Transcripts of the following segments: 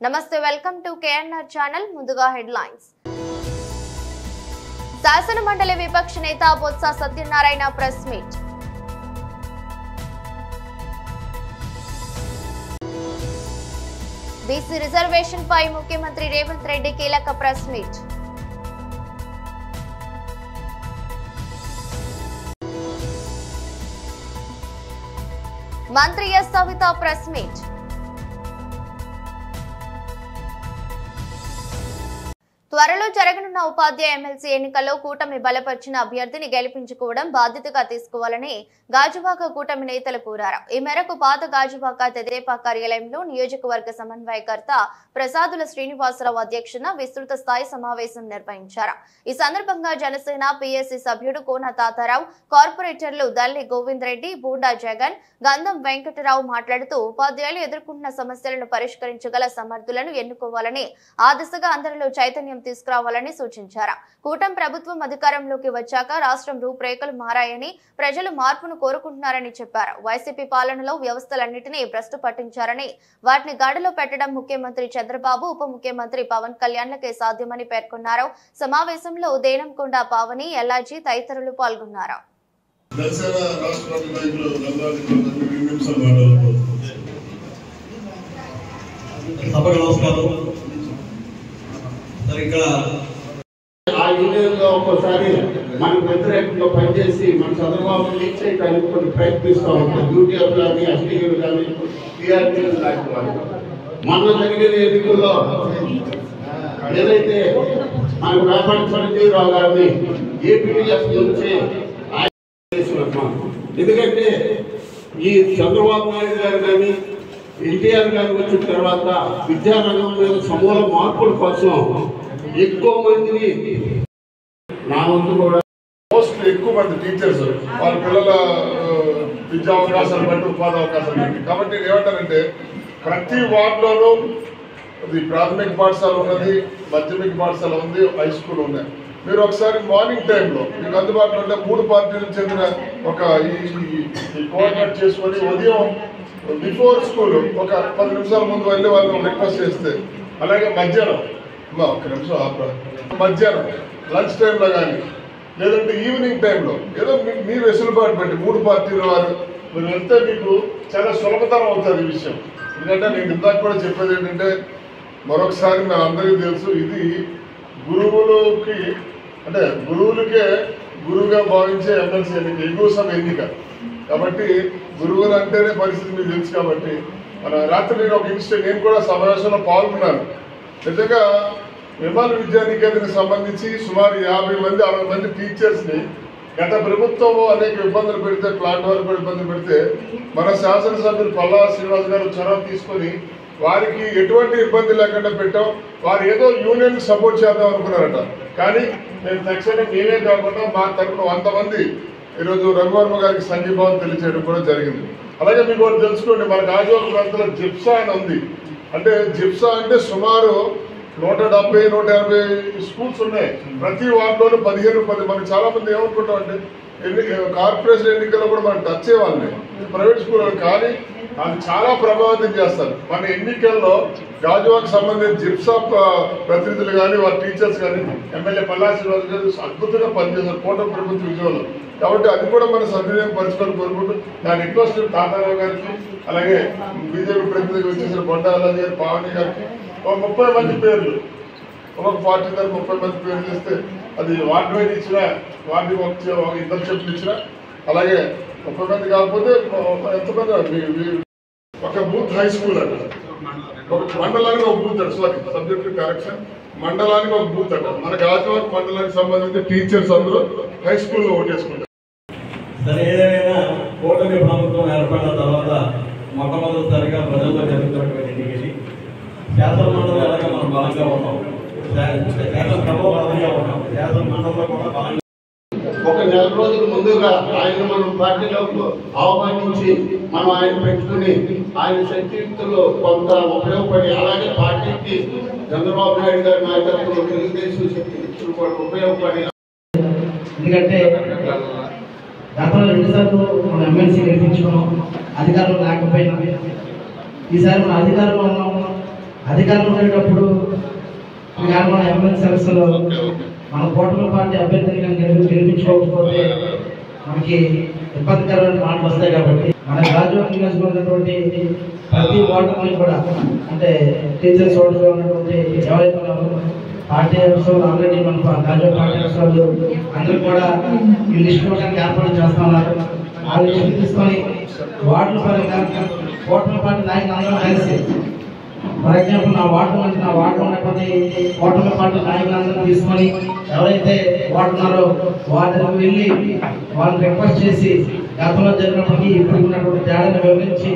నమస్తే welcome to KNR channel ముందుగా headlines శాసన మండలి విపక్ష నేత Botsa Satyanarayana press meet BC reservation పై ముఖ్యమంత్రి రేవంత్ రెడ్డి కీలక ప్రెస్ మీట్ మంత్రి ఎస్ సవిత ప్రెస్ మీట్ త్వరలో జరగనున్న ఉపాధ్యాయ ఎమ్మెల్సీ ఎన్నికల్లో కూటమి బలపరిచిన అభ్యర్థిని గెలిపించుకోవడం బాధ్యతగా తీసుకోవాలని గాజువాక కూటమి నేతలు కోరారు. ఈ మేరకు పాత గాజువాక తెదేపా కార్యాలయంలో నియోజకవర్గ సమన్వయకర్త ప్రసాదుల శ్రీనివాసరావు అధ్యక్షతన విస్తృత స్థాయి సమావేశం నిర్వహించారు. ఈ సందర్భంగా జనసేన పిఎస్సి సభ్యుడు కోన తాతారావు, కార్పొరేటర్లు దల్లి గోవింద్ రెడ్డి, బూండా జగన్, గంధం వెంకటరావు మాట్లాడుతూ ఉపాధ్యాయులు ఎదుర్కొంటున్న సమస్యలను పరిష్కరించగల సమర్థులను ఎన్నుకోవాలని, ఆ దిశగా అందరిలో చైతన్యం తీసుకురావాలని సూచించారు. కూటమి ప్రభుత్వం అధికారంలోకి వచ్చాక రాష్ట్రం రూపురేఖలు మారాయని, ప్రజలు మార్పును కోరుకుంటున్నారని చెప్పారు. వైసీపీ పాలనలో వ్యవస్థలన్నింటినీ భ్రష్టు పట్టించారని, వాటిని గాడిలో పెట్టడం ముఖ్యమంత్రి చంద్రబాబు, ఉప ముఖ్యమంత్రి పవన్ కళ్యాణ్లకే సాధ్యమని పేర్కొన్నారు. సమావేశంలో దేనంకొండ పావని, ఎల్లాజీ తదితరులు పాల్గొన్నారు. ఆ యూనియన్లో ఒక్కోసారి మనకు వ్యతిరేకంగా పనిచేసి మన చంద్రబాబు లీక్ చేయడానికి కొన్ని ప్రయత్నిస్తూ ఉంటాం. యూటీఎఫ్ కానీ, ఎస్టీలు కానీ, టీఆర్పీలు లాంటి వాళ్ళు. మొన్న జరిగిన ఎన్నికల్లో ఏదైతే మన వ్యాపారి చిరంజీవిరావు గారిని ఏపీటీఎఫ్ నుంచి ఎందుకంటే ఈ చంద్రబాబు నాయుడు గారు కానీ, ఎన్టీఆర్ గారు వచ్చిన తర్వాత విద్యారంగం మీద సమూల మార్పుల కోసం ఎక్కువ మందిని, నా వంతు కూడా ఎక్కువ మంది టీచర్స్ వాళ్ళ పిల్లల విద్యా అవకాశాలు బట్టి, ఉపాధి అవకాశాలు బట్టి. కాబట్టి నేను ఏమంటానంటే ప్రతి వార్డులోనూ ప్రాథమిక పాఠశాల ఉన్నది, మాధ్యమిక పాఠశాల ఉంది, హై స్కూల్ ఉన్నాయి. మీరు ఒకసారి మార్నింగ్ టైంలో మీకు అందుబాటులో ఉంటే 3 పార్టీలకు చెందిన ఒక ఈ కోఆర్డినేట్ చేసుకొని ఉదయం బిఫోర్ స్కూల్ ఒక 10 నిమిషాల ముందు వెళ్ళి వాళ్ళని రిక్వెస్ట్ చేస్తే, అలాగే మధ్యాహ్నం ఒక నిమిషం మధ్యాహ్నం లంచ్ టైంలో కానీ, లేదంటే ఈవినింగ్ టైంలో ఏదో మీ వెసులుబాటు పెట్టి 3 పార్టీల వారు మీరు వెళ్తే మీకు చాలా సులభతరం అవుతుంది ఈ విషయం. ఎందుకంటే నేను ఇందాక కూడా చెప్పేది ఏంటంటే, మరొకసారి మన అందరికీ తెలుసు, ఇది గురువులకి అంటే గురువులకే గురువుగా భావించే ఎమ్మెల్సీ ఎన్నిక, ఎగువ సభ ఎన్నిక. కాబట్టి గురువులు అంటేనే పరిస్థితి మీకు తెలుసు. కాబట్టి మన రాత్రి నేను ఒక ఇన్సిడెంట్, నేను కూడా సమావేశంలో పాల్గొన్నాను. నిజంగా విమాన విద్యానికేతనికి సంబంధించి సుమారు 50 మంది 60 మంది టీచర్స్ని గత ప్రభుత్వం అనేక ఇబ్బందులు పెడితే, ప్లాంట్ వారు కూడా ఇబ్బందులు పెడితే, మన శాసనసభ్యులు పల్లా శ్రీనివాస్ గారు చొరవ తీసుకొని వారికి ఎటువంటి ఇబ్బంది లేకుండా పెట్టాం. వారు ఏదో యూనియన్ సపోర్ట్ చేద్దాం అనుకున్నారట. కానీ నేను తక్షణం నేనే కాకుండా మా తరఫున 100 మంది ఈరోజు రఘువర్మ గారికి సంఘీభావం తెలియచేయడం కూడా జరిగింది. అలాగే మీకు ఒకటి తెలుసుకోండి, మన గాజువాక ప్రాంతంలో జిప్సా అని ఉంది. అంటే జిప్సా అంటే సుమారు 170, 180 స్కూల్స్ ఉన్నాయి. ప్రతి వార్డులోనూ 15 మనకి చాలా మంది ఏమనుకుంటాం అంటే కార్పొరేషన్ ఎన్నికల్లో కూడా మనం టచ్ చేయాలి ప్రైవేట్ స్కూల్, కానీ అది చాలా ప్రభావితం చేస్తారు. మన ఎన్నికల్లో గాజువాకు సంబంధించిన జిప్సా ప్రతినిధులు కానీ, వారి టీచర్స్ కానీ, ఎమ్మెల్యే పల్లా శ్రీనివాస్ గారు అద్భుతంగా పనిచేశారు కూటమి ప్రభుత్వ విజయంలో. కాబట్టి అది కూడా మన సద్వినియోగం పరచుకొని కోరుకుంటూ నా రిక్వెస్ట్ తాతారావు గారికి, అలాగే బీజేపీ ప్రతినిధికి వచ్చేసిన బొండారాజు గారి, పావని గారికి ఒక 30 మంది పేర్లు, ఒక్కొక్క పార్టీ తరఫు 30 మంది పేర్లు చేస్తే అది వార్డు వైడ్ ఇచ్చినా, వార్డు ఒక 2 చెప్పులు ఇచ్చినా, అలాగే 30 మంది కాకపోతే ఎంతమంది ఒక బూత్ హై స్కూల్ అట, ఒక మండలానికి ఒక బూత్ అట, సారీ సబ్జెక్ట్ కరెక్షన్, మండలానికి ఒక బూత్ అట. మన గాజువాక మండలానికి సంబంధించి టీచర్స్ అందరూ హై స్కూల్లో ఓటేసుకుంటారు. సరే, ఏదైనా కూటమి ప్రభుత్వం ఏర్పడిన తర్వాత మొట్టమొదటిసారిగా ప్రజల్లో జరుగుతున్నటువంటి ఎన్నికది శాసన మండలి అలాగే మనం బలంగా ఉన్నాం, శాసనసభ బలంగా ఉన్నాం, శాసన మండలిలో కూడా బలంగా. ఒక 4 రోజుల ముందుగా ఆయన మనం పార్టీలోకి ఆహ్వానించి మనం ఆయన పెట్టుకుని ఆయన శక్తియుక్తులు కొంత ఉపయోగపడి, అలాగే పార్టీకి చంద్రబాబు నాయుడు గారి నాయకత్వంలో తెలుగుదేశం శక్తియుక్తులు కూడా ఉపయోగపడి. ఎందుకంటే గతంలో 2 సార్లు మనం ఎమ్మెల్సీ గెలిపించుకున్నాం, అధికారంలో లేకపోయినా ఈసారి మన అధికారంలో ఉన్నాము. అధికారంలో ఉండేటప్పుడు మన ఎమ్మెల్సీ ఎలక్షన్లో మన కూటమి పార్టీ అభ్యర్థిని గెలిపించుకోకపోతే మనకి ఇబ్బందికరమైన మాటలు వస్తాయి కాబట్టి మన గాజువాక నియోజకవర్గంలో ప్రతి ఓటర్ని కూడా అంటే టీచర్స్ ఓటర్లో ఉన్నటువంటి ఎవరైతే పార్టీ ఆఫీసర్లు ఆల్రెడీ మన గాజువాక పార్టీ ఆఫీసర్లు అందరూ కూడా ఈ లిస్ట్ ఇవ్వడానికి ఏర్పాటు చేస్తా ఉన్నారు. ఆ లిస్ట్ తీసుకొని వార్డుల పరంగా కూటమి పార్టీ నాయకులు అందరూ కలిసి ఫర్ ఎగ్జాంపుల్ నా వార్డు ఉన్నటువంటి కూటమి పార్టీ నాయకులందరూ తీసుకొని ఎవరైతే వార్డు ఉన్నారో వార్డుకు వెళ్ళి వాళ్ళని రిక్వెస్ట్ చేసి గతంలో జరిగినప్పటికీ ఇప్పుడు ఉన్నటువంటి తేడాన్ని వివరించి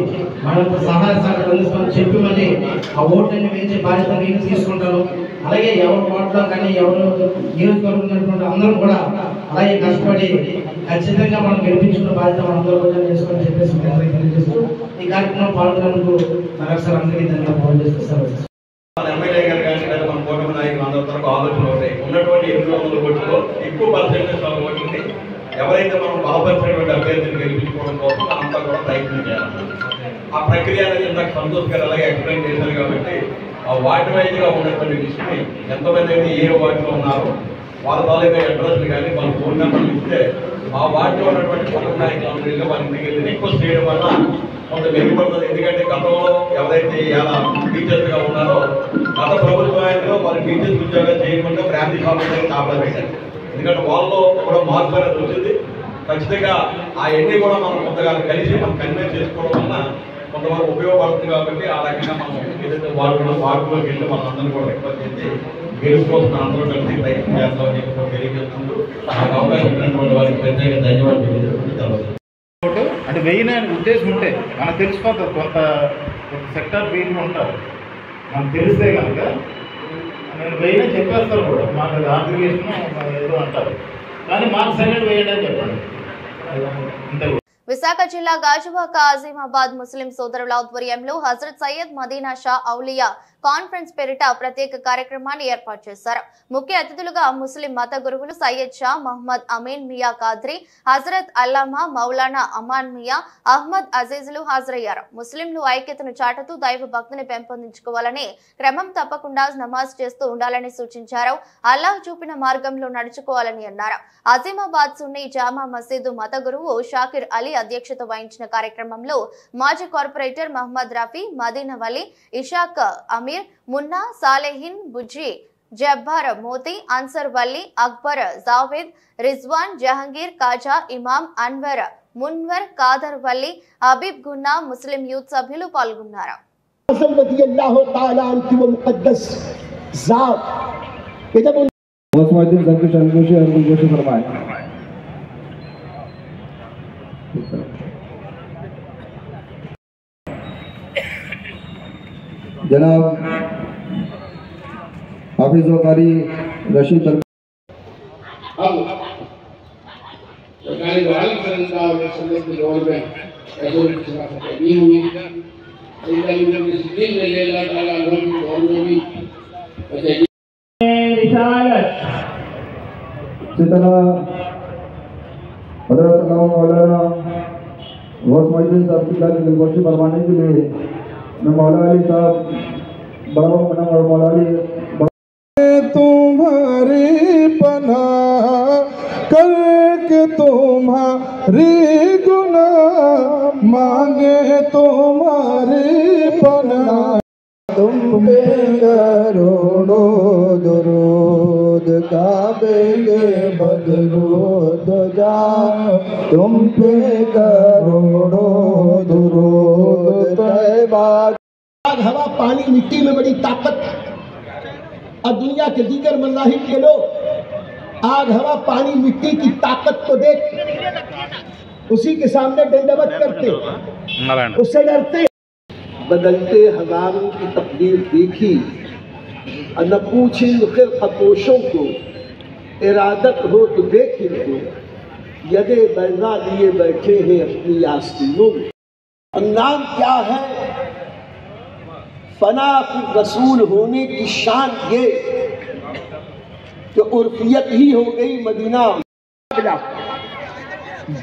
మనకు సహాయ సహకారం అందిస్తామని చెప్పి మళ్ళీ ఆ ఓట్లన్నీ వేసే బాధ్యత నేను తీసుకుంటాను. అలాగే ఎవరు వార్డులో కానీ ఎవరు నియోజకవర్గం ఉన్నటువంటి అందరూ కూడా అలాగే కష్టపడి ఖచ్చితంగా మనం గెలిపించుకున్న బాధ్యత మనందరూ కూడా చేసుకొని చెప్పేసి తెలియజేస్తూ ఈ కార్యక్రమం పాల్గొన్నందుకు మరొకసారి అందరికీ ధన్యవాదాలు చేస్తారు. ఎమ్మెల్యే గారు కానీ లేదా మన కూటమి నాయకులు అందరి తరపు ఆలోచనలు ఉంటాయి. ఉన్నటువంటి 800 ఓట్లలో ఎక్కువ పర్సెంటేజ్ ఓట్లని ఎవరైతే మనం బలపరిచినటువంటి అభ్యర్థిని గెలిపించుకోవడం కోసం మనంతా కూడా ప్రయత్నం చేయాలి. ఆ ప్రక్రియ అనేది ఇందాక సంతోష్ గారు అలాగే ఎక్స్ప్లెయిన్ చేశారు కాబట్టి ఆ వార్డు వైజ్గా ఉన్నటువంటి లిస్టుని ఎంతమంది అయితే ఏ వార్డులో ఉన్నారో వాళ్ళ తాలూకా అడ్రస్లు కానీ వాళ్ళ ఫోన్ నెంబర్లు ఇస్తే ఆ వార్డులో ఉన్నటువంటి కూటమి నాయకులు వాళ్ళ ఇంటికి వెళ్ళి రిక్వెస్ట్ చేయడం వల్ల కొంత మెరుగుపడుతుంది. ఎందుకంటే గతంలో ఎవరైతే ఇలా టీచర్స్గా ఉన్నారో గత ప్రభుత్వాల్లో వాళ్ళ టీచర్స్ ఉద్యోగాలు చేయకుండా బ్రాంచ్ ఆఫీసర్ కాపలా పెట్టారు. ఎందుకంటే వాళ్ళలో కూడా మార్పు అనేది వచ్చింది. ఖచ్చితంగా అవన్నీ కూడా మనం కొంతగా కలిసి మనం కన్వే చేసుకోవడం వల్ల కొంతవరకు ఉపయోగపడుతుంది. కాబట్టి ఆ రకంగా మనం ఏదైతే వార్డులోకి వెళ్ళి మన అందరినీ కూడా రిక్వెస్ట్ చేసి గెలుపుకోసం అందరూ కలిసి ప్రయత్నం చేస్తామని చెప్పి తెలియజేస్తుంటూ నాకు అవకాశం ఇచ్చినటువంటి వారికి ప్రత్యేక ధన్యవాదాలు తెలియజేస్తుంది. అంటే వేయని ఉద్దేశం ఉంటే మనకు తెలిసిపోతుంది. కొంత సెక్టర్ వీళ్ళు ఉంటారు మనకు తెలిస్తే కనుక నేను వేయని చెప్పేస్తాను కూడా మాకు అప్లికేషన్ ఏదో అంటారు కానీ మాకు సెకండ్ వేయండి అని చెప్పండి అంతే. విశాఖ జిల్లా గాజువాక ఆజిమాబాద్ ముస్లిం సోదరుల ఆధ్వర్యంలో హజరత్ సయ్యద్ మదీనా షా ఔలియా కాన్ఫరెన్స్ పేరిట ప్రత్యేక కార్యక్రమాన్ని ఏర్పాటు చేశారు. ముఖ్య అతిథులుగా ముస్లిం మత గురువులు సయ్యద్ షా మహమ్మద్ అమీన్ మియా ఖాద్రీ, హజరత్ అల్లామా మౌలానా అమాన్ మియా అహ్మద్ అజీజ్లు హాజరయ్యారు. ముస్లింలు ఐక్యతను చాటుతూ దైవ భక్తిని పెంపొందించుకోవాలని, క్రమం తప్పకుండా నమాజ్ చేస్తూ ఉండాలని సూచించారు. అల్లాహ్ చూపిన మార్గంలో నడుచుకోవాలని అన్నారు. ఆజిమాబాద్ సున్నీ జామా మసీదు మత గురువు షాకిర్ అలీ అధ్యక్షత వహించిన కార్యక్రమంలో మాజీ కార్పొరేటర్ మహమ్మద్ రఫీ, మదీనా వలీ, ఇషాక్ అమీర్, మున్నా, సాలేహిన్, బుజ్జి, జబ్బార్ మోతీ, అన్సర్ వల్లి, అక్బర్, జావేద్, రిజ్వాన్, జహంగీర్, కాజా, ఇమాం, అన్వర్, మున్వర్, కాదర్ వల్లి, హబీబ్ గున్నా ముస్లిం యూత్ సభ్యులు పాల్గొన్నారు. जनाब हाफिज वकारी रशीद अब सरकारी वाली सरकार में समझ के दौर में ऐसे नहीं हुई इल्लाह मुस्लिम ने ले ला ताला हम दौर में भी रिसालत जितना हज़रत मौलाना गौस मौजूद साहब की दिलगोशी फरमाने के लिए मैं मौला अली साहब बड़ा बना मौला अली तुम्हारी पनाह करके तुम्हारी गुनाह मांगे तुम्हारी पनाह तुम पे करोड़ों दुरूद काबे बदरूद जा तुम पे करोड़ों दुरूद तैबा। आग हवा पानी मिट्टी में बड़ी ताकत और दुनिया के दीगर मज़ाहिब के लोग आग हवा पानी मिट्टी की ताकत को देख उसी के सामने दंडवत करते, उससे डरते। बदलते हजारों की तकदीर देखी न पूछे फिर खपोशों को इरादत हो तो देख इनको यदे बैजा लिए बैठे हैं अपनी आस्तीनों में। नाम क्या है फना फिर रसूल होने की शान ये कि उर्फियत ही हो गई मदीना।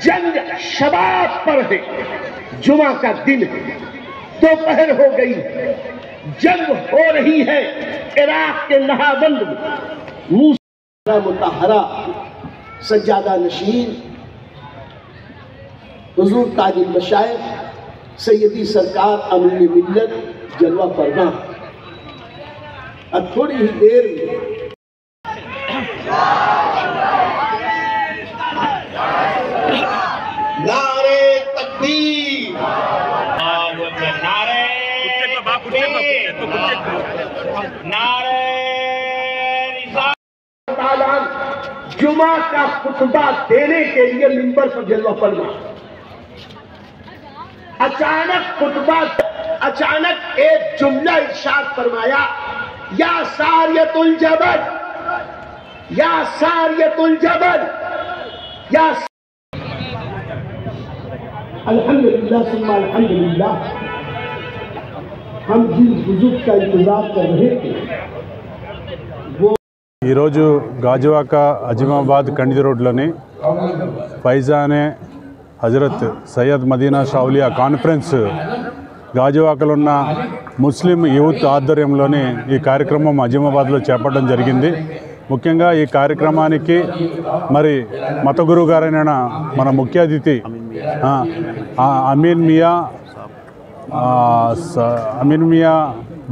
जंग शबाब पर है, जुमा का दिन है, दोपहर हो गई, जंग हो रही है इराक के नहाबंद में, मूसा मुतहरा सज्जादा नशीन हुजूर ताजुल मशाइख सैयदी सरकार अमीर मिल्लत जलवा फरमा। अब थोड़ी ही देर में नारे तकबीर, नारे जुमा का खुतबा देने के लिए मिंबर पर जलवा फरमा। अचानक एक जुमला इरशाद फरमाया, या सारियतुल जबल, या सारियतुल जबल, या अल्हम्दुलिल्लाह सुम्मा अल्हम्दुलिल्लाह। हम जिस बुजुर्ग का इंतजार कर रहे थे ఈరోజు గాజువాక అజిమాబాద్ కండి రోడ్లోని ఫైజానే హజరత్ సయ్యద్ మదీనా షౌలియా కాన్ఫరెన్స్ గాజువాకలో ఉన్న ముస్లిం యూత్ ఆధ్వర్యంలోని ఈ కార్యక్రమం అజిమాబాద్లో చేపట్టడం జరిగింది. ముఖ్యంగా ఈ కార్యక్రమానికి మరి మత గురువు గారైన మన ముఖ్య అతిథి అమీన్ మియా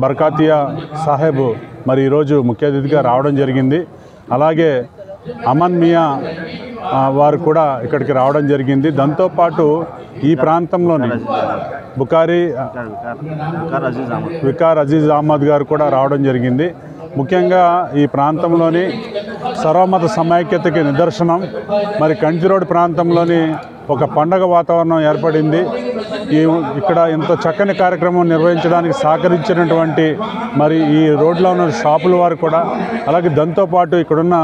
బర్కాతియా సాహెబ్ మరి ఈరోజు ముఖ్య అతిథిగా రావడం జరిగింది. అలాగే అమన్ మియా వారు కూడా ఇక్కడికి రావడం జరిగింది. దాంతోపాటు ఈ ప్రాంతంలోని వికార్ అజీజ్ అహ్మద్ గారు కూడా రావడం జరిగింది. ముఖ్యంగా ఈ ప్రాంతంలోని సర్వమత సమైక్యతకి నిదర్శనం మరి కంచి రోడ్ ప్రాంతంలోని ఒక పండగ వాతావరణం ఏర్పడింది. ఇక్కడ ఇంత చక్కని కార్యక్రమం నిర్వహించడానికి సహకరించినటువంటి మరి ఈ రోడ్లో ఉన్న షాపుల వారు కూడా, అలాగే దాంతోపాటు ఇక్కడున్న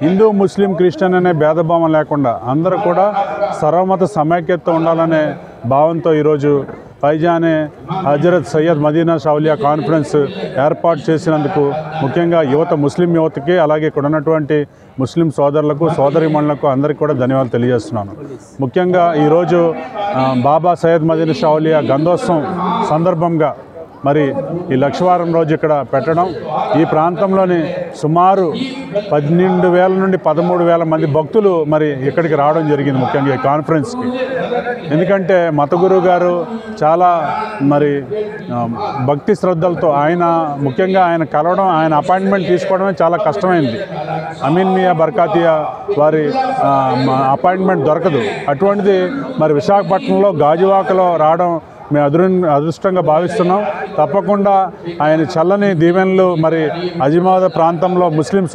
హిందూ ముస్లిం క్రిస్టియన్ అనే భేదభావం లేకుండా అందరూ కూడా సర్వమత సమైక్యత ఉండాలనే భావంతో ఈరోజు ఫైజానే హజరత్ సయ్యద్ మదీనా షౌలియా కాన్ఫరెన్స్ ఏర్పాటు చేసినందుకు ముఖ్యంగా ముస్లిం యువతకి, అలాగే ఇక్కడ ఉన్నటువంటి ముస్లిం సోదరులకు సోదరిమణులకు అందరికీ కూడా ధన్యవాదాలు తెలియజేస్తున్నాను. ముఖ్యంగా ఈరోజు బాబా సయ్యద్ మదీనా షౌలియా గంధోత్సవం సందర్భంగా మరి ఈ లక్షవారం రోజు ఇక్కడ పెట్టడం, ఈ ప్రాంతంలోని సుమారు 12,000 నుండి 13,000 మంది భక్తులు మరి ఇక్కడికి రావడం జరిగింది. ముఖ్యంగా ఈ కాన్ఫరెన్స్కి ఎందుకంటే మత గురువు గారు చాలా మరి భక్తి శ్రద్ధలతో ముఖ్యంగా ఆయన కలవడం, ఆయన అపాయింట్మెంట్ తీసుకోవడమే చాలా కష్టమైంది. అమీన్ మియా బర్కాతియా వారి అపాయింట్మెంట్ దొరకదు. అటువంటిది మరి విశాఖపట్నంలో గాజువాకలో రావడం మేము అదృష్టంగా భావిస్తున్నాం. తప్పకుండా ఆయన చల్లని దీవెనలు మరి అజిమాబాద్ ప్రాంతంలో ముస్లిం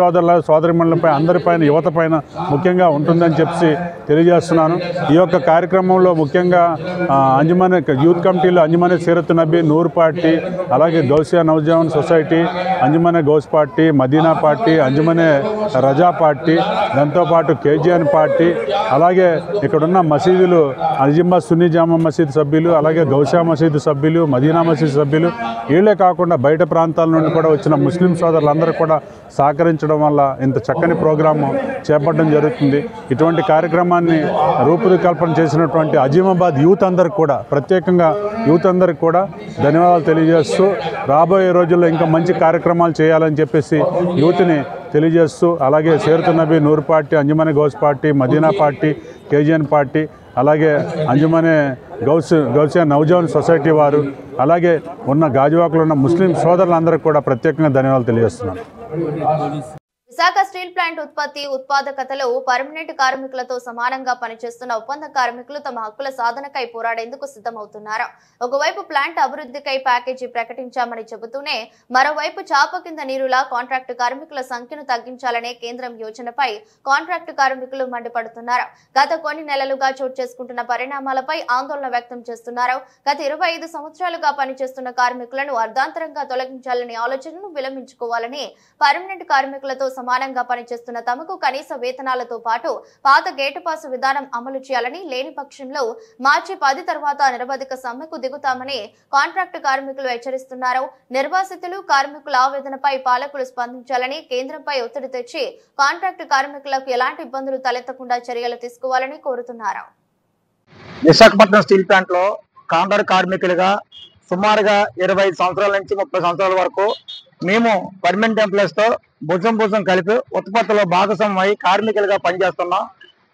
సోదరిమణులపై అందరిపైన యువత పైన ముఖ్యంగా ఉంటుందని చెప్పి తెలియజేస్తున్నాను. ఈ యొక్క కార్యక్రమంలో ముఖ్యంగా అంజుమనే యూత్ కమిటీలో అంజుమనే సీరత్ నబీ నూర్ పార్టీ, అలాగే Gausia Naujawan society, Anjumane Gaus party, Madina party, Anjumane Raza party, దాంతోపాటు కేజీఎన్ పార్టీ, అలాగే ఇక్కడున్న మసీదులు అజిమాబాద్ సున్నీ జామా మసీద్ సభ్యులు, అలాగే గౌసియా మసీదు సభ్యులు, మదీనా మసీద్ సభ్యులు, వీళ్ళే కాకుండా బయట ప్రాంతాల నుండి కూడా వచ్చిన ముస్లిం సోదరులందరూ కూడా సహకరించడం వల్ల ఇంత చక్కని ప్రోగ్రాము చేపట్టడం జరుగుతుంది. ఇటువంటి కార్యక్రమాన్ని రూపుకల్పన చేసినటువంటి అజిమాబాద్ యూత్ అందరికి కూడా, ప్రత్యేకంగా యూత్ అందరికి కూడా ధన్యవాదాలు తెలియజేస్తూ రాబోయే రోజుల్లో ఇంకా మంచి కార్యక్రమాలు చేయాలని చెప్పేసి యూత్ని తెలియజేస్తూ, అలాగే Seerat Nabi Noor party, Anjumane Gaus party, Madina party, KGN party, అలాగే అంజుమనే గౌసియా నౌజవాన్ సొసైటీ వారు, అలాగే ఉన్న గాజువాకలో ఉన్న ముస్లిం సోదరులందరికీ కూడా ప్రత్యేకంగా ధన్యవాదాలు తెలియజేస్తున్నాను. విశాఖ స్టీల్ ప్లాంట్ ఉత్పాదకతలో పర్మనెంట్ కార్మికులతో సమానంగా పనిచేస్తున్న ఒప్పంద కార్మికులు తమ హక్కుల సాధనకై పోరాడేందుకు సిద్ధమవుతున్నారు. ఒకవైపు ప్లాంట్ అభివృద్ధికై ప్యాకేజీ ప్రకటించామని చెబుతూనే మరోవైపు చాప కింద నీరులా కాంట్రాక్టు కార్మికుల సంఖ్యను తగ్గించాలనే కేంద్రం యోచనపై కాంట్రాక్టు కార్మికులు మండిపడుతున్నారు. గత కొన్ని నెలలుగా చోటు చేసుకుంటున్న పరిణామాలపై ఆందోళన వ్యక్తం చేస్తున్నారు. గత 25 సంవత్సరాలుగా పనిచేస్తున్న కార్మికులను అర్ధాంతరంగా తొలగించాలనే ఆలోచనను విరమించుకోవాలని, పర్మనెంట్ కార్మికులతో సమానంగా పనిచేస్తున్న తమకు కనీస వేతనాలతో పాటు పాత గేటు పాసు విధానం అమలు చేయాలని, లేని పక్షంలో మార్చి 10 తర్వాత నిరవధిక సమ్మెకు దిగుతామని కాంట్రాక్టు కార్మికులు హెచ్చరిస్తున్నారు. నిర్వాసితులు కార్మికుల ఆవేదనపై పాలకులు స్పందించాలని, కేంద్రంపై ఒత్తిడి తెచ్చి కాంట్రాక్టు కార్మికులకు ఎలాంటి ఇబ్బందులు తలెత్తకుండా చర్యలు తీసుకోవాలని కోరుతున్నారు. విశాఖపట్నం స్టీల్ ప్లాంట్ లో కాంట్రాక్ట్ కార్మికులుగా సుమారుగా 25 సంవత్సరాల నుంచి 30 సంవత్సరాల వరకు మేము పర్మనెంట్ ఎంప్లాయీస్ తో భుజం కలిపి ఉత్పత్తిలో భాగస్వామ్యం అయి కార్మికులుగా పనిచేస్తున్నాం.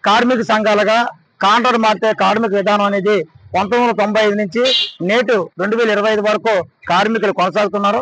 కార్మిక సంఘాలుగా కాంట్రాక్ట్ మారితే కార్మిక విధానం అనేది 1995 నుంచి నేటి 2025 వరకు కార్మికులు కొనసాగుతున్నారు.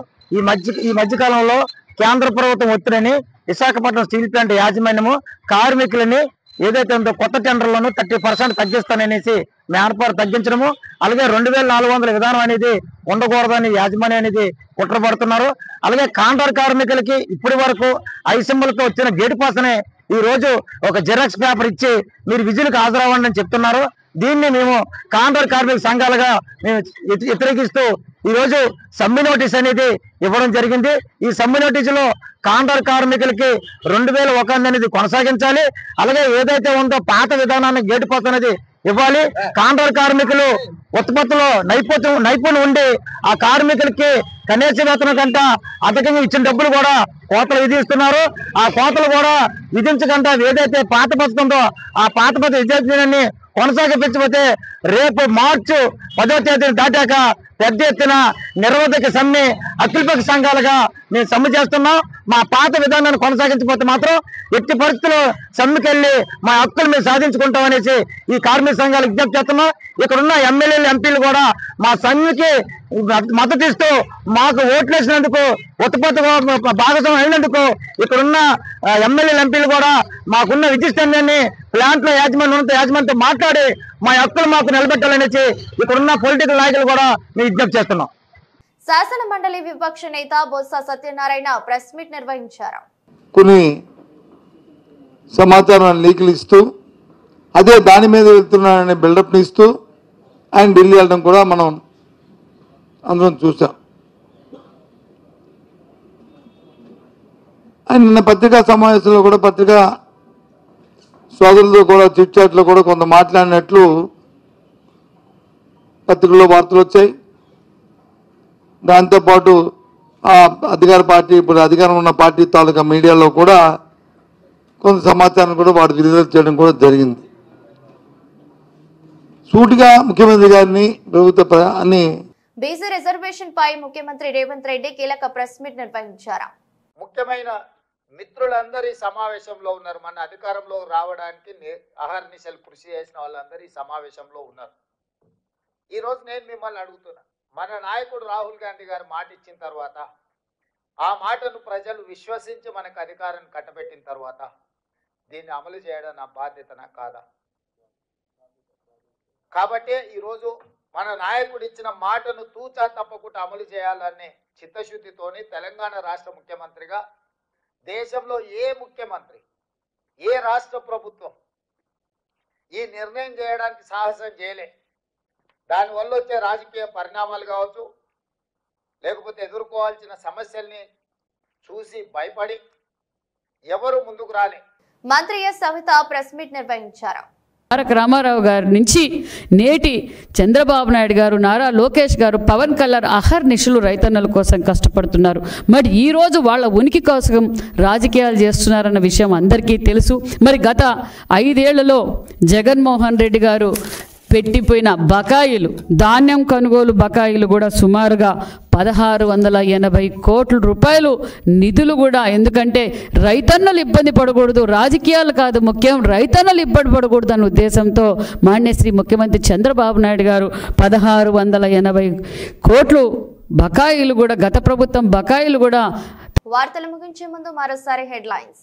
ఈ మధ్య కాలంలో కేంద్ర ప్రభుత్వం ఒత్తిడిని విశాఖపట్నం స్టీల్ ప్లాంట్ యాజమాన్యము కార్మికులని ఏదైతే ఉందో కొత్త టెండర్లను 30% తగ్గిస్తాననేసి మ్యాన్పవర్ తగ్గించడము, అలాగే 2400 విధానం అనేది ఉండకూడదని యాజమాన్యం అనేది కుట్రపడుతున్నారు. అలాగే కాంట్రాక్ట్ కార్మికులకి ఇప్పటి వరకు ఐసింబలతో వచ్చిన గేట్ పాస్ అనే ఈ రోజు ఒక జిరాక్స్ పేపర్ ఇచ్చి మీరు విధులకు హాజరవ్వండి అని చెప్తున్నారు. దీన్ని మేము కాంట్రాక్ట్ కార్మిక సంఘాలుగా మేము వ్యతిరేకిస్తూ ఈ రోజు సమ్మె నోటీస్ అనేది ఇవ్వడం జరిగింది. ఈ సమ్మె నోటీసులో కాంట్రాక్ట్ కార్మికులకి 2001 అనేది కొనసాగించాలి. అలాగే ఏదైతే ఉందో పాత విధానాన్ని గేటు పాస్ అనేది ఇవ్వాలి. కాంట్రాక్ట్ కార్మికులు ఉత్పత్తిలో నైపుణ్యం ఉండి ఆ కార్మికులకి కనీస వేతనం కంటే అధికంగా ఇచ్చిన డబ్బులు కూడా కోతలు విధిస్తున్నారు. ఆ కోతలు కూడా విధించకుండా ఏదైతే పాత పద్ధతి ఉందో ఆ పాత పద్ధతి విద్యార్థిని కొనసాగించకపోతే రేపు మార్చి 10వ తేదీని దాటాక పెద్ద ఎత్తున నిరవధిక సమ్మె అఖిలపక్ష సంఘాలుగా మేము సమ్మె చేస్తున్నాం. మా పాత విధానాన్ని కొనసాగించకపోతే మాత్రం ఎట్టి పరిస్థితుల్లో సమ్మెకెళ్ళి మా హక్కులు మేము సాధించుకుంటాం అనేసి ఈ కార్మిక సంఘాలకు విజ్ఞప్తి చేస్తున్నాం. ఇక్కడ ఉన్న ఎమ్మెల్యేలు ఎంపీలు కూడా మా సమ్మెకి మద్దతు ఇస్తూ మాకు ఓట్లు వేసినందుకు ఉత్పత్తి భాగస్వామ్యం అయినందుకు ఇక్కడున్న ఎమ్మెల్యేలు ఎంపీలు కూడా మాకున్న విద్యుత్ ప్లాంట్లో యాజమాన్యంతో మాట్లాడి మా హక్కులు మాకు నిలబెట్టాలనేసి ఇక్కడున్న పొలిటికల్ నాయకులు కూడా మేము విజ్ఞప్తి చేస్తున్నాం. శాసన మండలి విపక్ష నేత బొత్స సత్యనారాయణ ప్రెస్ మీట్ నిర్వహించారు. కొన్ని సమాచారాన్ని లీకులు ఇస్తూ అదే దాని మీద వెళ్తున్నారనే బిల్డప్ని ఇస్తూ ఆయన ఢిల్లీ వెళ్ళడం కూడా మనం అందరం చూసాం. ఆయన నిన్న పత్రికా సమావేశంలో కూడా పత్రికా సోదరులతో కూడా చిట్ చాట్లో కూడా కొంత మాట్లాడినట్లు పత్రికల్లో వార్తలు వచ్చాయి. దాంతోపాటు ఆ అధికార పార్టీ ఇప్పుడు అధికారం ఉన్న పార్టీ తాలూకా మీడియాలో కూడా కొంత సమాచారం కూడా వాడు విడుదల చేయడం కూడా జరిగింది. సూటిగా ముఖ్యమంత్రి గారిని ప్రభుత్వ అన్ని బీసీ రిజర్వేషన్ పై ముఖ్యమంత్రి రేవంత్ రెడ్డి కీలక ప్రెస్ మీట్ నిర్వహించారు. ముఖ్యమైన మిత్రులందరూ ఈ సమావేశంలో ఉన్నారు. మన అధికారంలో రావడానికి అహర్నిశలు కృషి చేసిన వాళ్ళందరూ ఈ సమావేశంలో ఉన్నారు. ఈరోజు నేను మిమ్మల్ని అడుగుతున్నా, మన నాయకుడు రాహుల్ గాంధీ గారు మాట ఇచ్చిన తర్వాత ఆ మాటను ప్రజలు విశ్వసించి మనకు అధికారాన్ని కట్టబెట్టిన తర్వాత దీన్ని అమలు చేయడం నా బాధ్యతనా కాదా? కాబట్టి ఈరోజు మన నాయకుడు ఇచ్చిన మాటను తూచా తప్పకుండా అమలు చేయాలనే చిత్తశుద్ధితోని తెలంగాణ రాష్ట్ర ముఖ్యమంత్రిగా దేశంలో ఏ ముఖ్యమంత్రి ఏ రాష్ట్ర ప్రభుత్వం ఈ నిర్ణయం చేయడానికి సాహసం చేయలే. దానివల్ల వచ్చే రాజకీయ పరిణామాలు కావచ్చు, లేకపోతే ఎదుర్కోవాల్సిన సమస్యల్ని చూసి భయపడి ఎవరు ముందుకు రాలే. మంత్రి ఎస్ సవిత ప్రెస్ మీట్ నిర్వహించారు. తారక రామారావు గారి నుంచి నేటి చంద్రబాబు నాయుడు గారు, నారా లోకేష్ గారు, పవన్ కళ్యాణ్ అహర్నిశలు రైతన్నల కోసం కష్టపడుతున్నారు. మరి ఈరోజు వాళ్ళ ఉనికి కోసం రాజకీయాలు చేస్తున్నారన్న విషయం అందరికీ తెలుసు. మరి గత 5 ఏళ్లలో జగన్మోహన్ రెడ్డి గారు పెట్టిపోయిన బకాయిలు, ధాన్యం కొనుగోలు బకాయిలు కూడా సుమారుగా 1680 కోట్ల రూపాయలు నిధులు కూడా. ఎందుకంటే రైతన్నలు ఇబ్బంది పడకూడదు, రాజకీయాలు కాదు ముఖ్యం, రైతన్నలు ఇబ్బంది పడకూడదు అన్న ఉద్దేశంతో మాన్యశ్రీ ముఖ్యమంత్రి చంద్రబాబు నాయుడు గారు 1680 కోట్లు బకాయిలు కూడా, గత ప్రభుత్వం బకాయిలు కూడా. వార్తలు ముగించే ముందు మరోసారి హెడ్లైన్స్.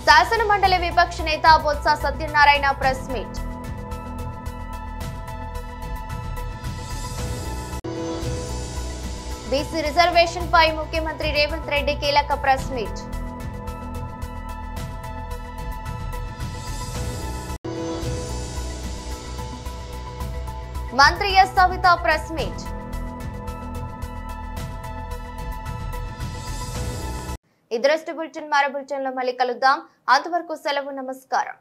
శాసన మండలి విపక్ష నేత Botsa Satyanarayana press meet. BC reservation పై ముఖ్యమంత్రి రేవంత్ రెడ్డి కీలక ప్రెస్ మీట్. మంత్రి ఎస్ సవిత ప్రెస్ మీట్. ఇదరస్ట్ బులెటిన్ మరో బులెటిన్ లో మళ్ళీ కలుద్దాం. అంతవరకు సెలవు, నమస్కారం.